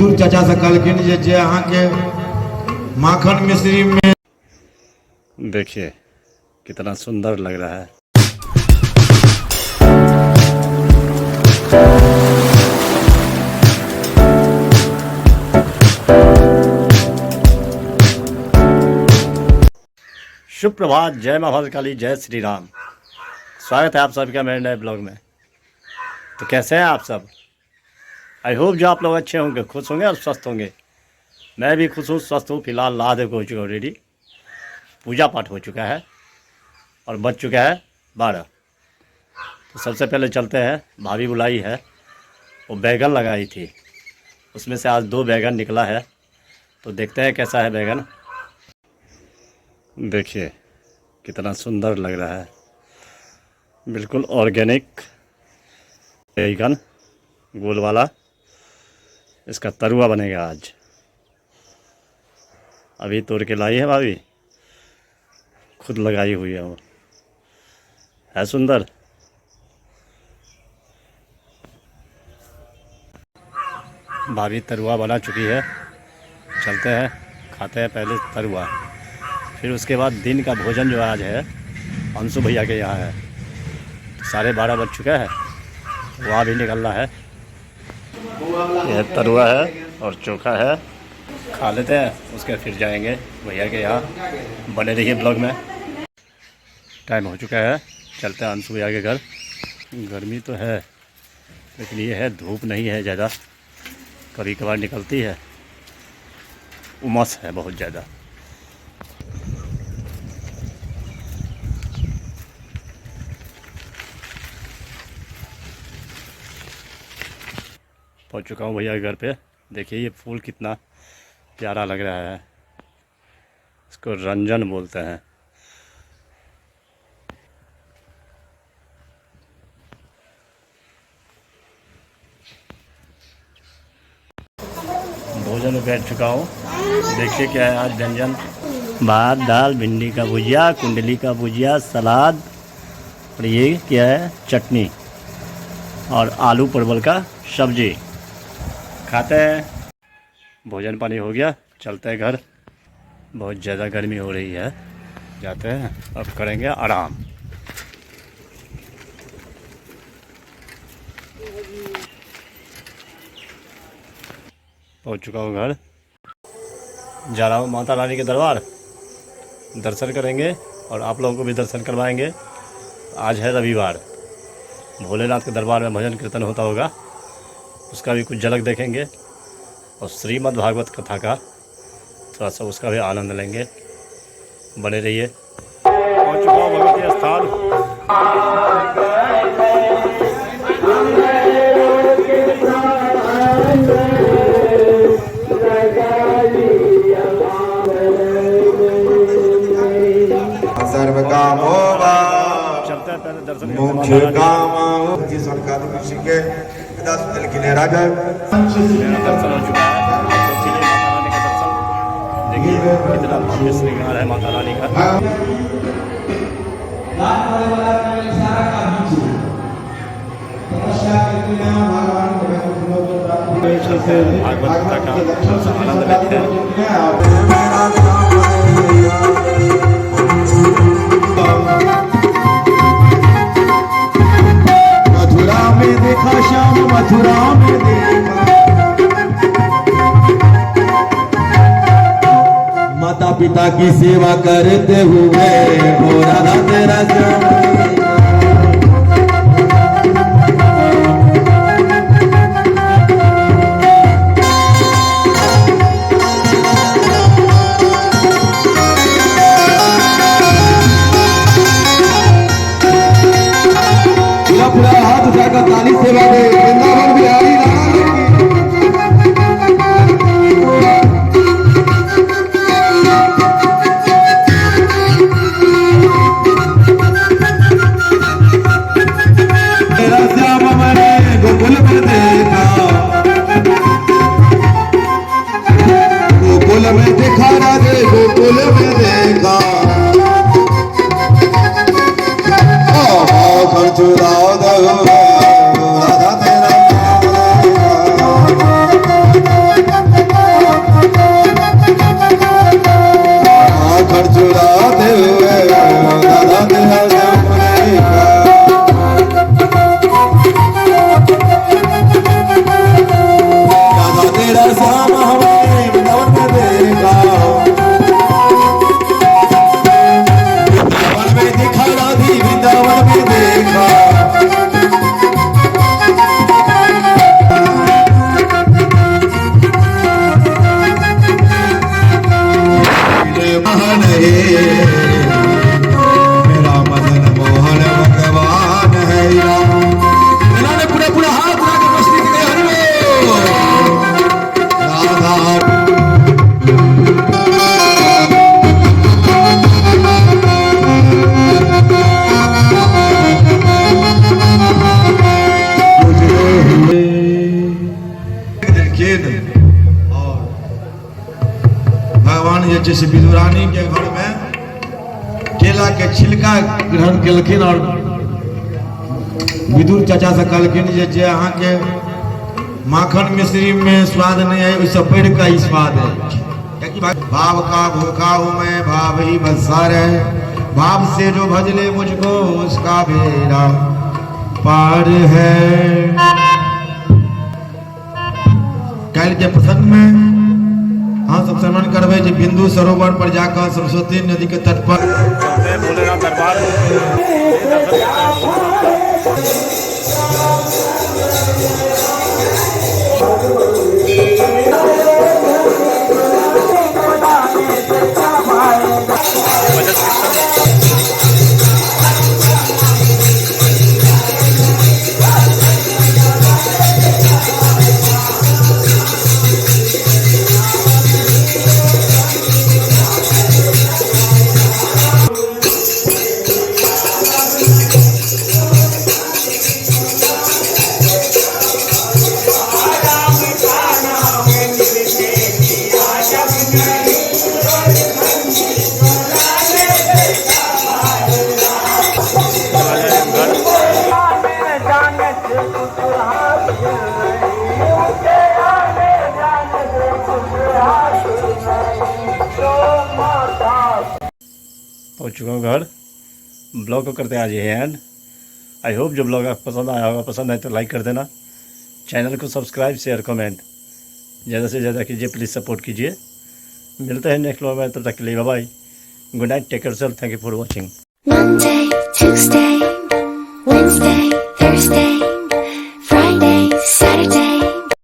बुजुर्ग चाचा से कहलखिन जे अहाँ के माखन मिश्री में देखिए कितना सुंदर लग रहा है। शुभ प्रभात, जय मां भद्रकाली, जय श्री राम। स्वागत है आप सबका मेरे नए ब्लॉग में। तो कैसे हैं आप सब? आई होप जो आप लोग अच्छे होंगे, खुश होंगे और स्वस्थ होंगे। मैं भी खुश हूँ, स्वस्थ हूँ। फिलहाल महादेव को हो चुका ऑलरेडी, पूजा पाठ हो चुका है और बज चुका है 12। तो सबसे पहले चलते हैं, भाभी बुलाई है, वो बैगन लगाई थी, उसमें से आज 2 बैगन निकला है। तो देखते हैं कैसा है बैगन। देखिए कितना सुंदर लग रहा है, बिल्कुल ऑर्गेनिक बैगन गोल वाला। इसका तरुआ बनेगा आज। अभी तोड़ के लाई है भाभी, खुद लगाई हुई है। वो है सुंदर। भाभी तरुआ बना चुकी है। चलते हैं, खाते हैं पहले तरुआ, फिर उसके बाद दिन का भोजन जो आज है अंशु भैया के यहाँ है। तो 12:30 बज चुका है, वहाँ भी निकलना है। यह तरुआ है और चोखा है, खा लेते हैं, उसके फिर जाएंगे भैया के यहाँ। बने रहिए ब्लॉग में। टाइम हो चुका है, चलते हैं अंशु भैया के घर। गर्मी तो है लेकिन ये है धूप नहीं है ज़्यादा, कभी कभार निकलती है। उमस है बहुत ज़्यादा। पहुंच चुका हूँ भैया के घर पे। देखिए ये फूल कितना प्यारा लग रहा है, इसको रंजन बोलते हैं। भोजन में बैठ चुका हूँ। देखिए क्या है आज व्यंजन। भात, दाल, भिंडी का भुजिया, कुंडली का भुजिया, सलाद, और ये क्या है चटनी, और आलू परवल का सब्जी। खाते हैं। भोजन पानी हो गया, चलते हैं घर। बहुत ज़्यादा गर्मी हो रही है, जाते हैं अब करेंगे आराम। पहुंच चुका हूँ घर, जा रहा हूँ माता रानी के दरबार, दर्शन करेंगे और आप लोगों को भी दर्शन करवाएंगे। आज है रविवार, भोलेनाथ के दरबार में भजन कीर्तन होता होगा, उसका भी कुछ झलक देखेंगे और श्रीमद् भागवत कथा का थोड़ा सा उसका भी आनंद लेंगे। बने रहिए। पहुँच चुका हूँ भगवती स्थान। सर्व कामो चलते हैं पहले दर्शन मुख्य काम जी सरकार ऋषि के 10 मिनट के लिए राजा दर्शन हो चुका है। तो कीजिए माता रानी का दर्शन। देखिए कितना भव्य श्रृंगार है माता रानी का। भागवत कथा का आनंद लेते हैं। मथुरा में देखा श्याम, मथुरा में देखा माता पिता की सेवा करते हुए हो राधा तेरा पूरा हाथ उठाकर ताली सेवा दे। वृंदावन बिहारी लाल की। जैसे विदुरानी के घर में केला के छिलका ग्रहण केलखिन और विदुर चाचा से कहलखिन जे अहाँ के माखन मिश्री में स्वाद नहीं है, उससे बढ़ का ही स्वाद है। भाव का भूखा हूँ मैं, भाव ही बसार है, भाव से जो भज ले मुझको उसका बेड़ा पार है। कल के प्रसंग में हाँ सब श्रवण करवे जो बिंदु सरोवर पर जाकर सरस्वती नदी के तट पर भोलेनाथ दरबार पहुँच चुका हूँ घर। ब्लॉग को करते हैं आज ये एंड। आई होप जो ब्लॉग आपको पसंद आया होगा, पसंद आए तो लाइक कर देना, चैनल को सब्सक्राइब शेयर कमेंट ज़्यादा से ज़्यादा कीजिए, प्लीज़ सपोर्ट कीजिए। मिलते हैं नेक्स्ट ब्लॉग में, तब तक के लिए bye bye, good night, take care self, thank you for watching. Monday, Tuesday, Wednesday, Thursday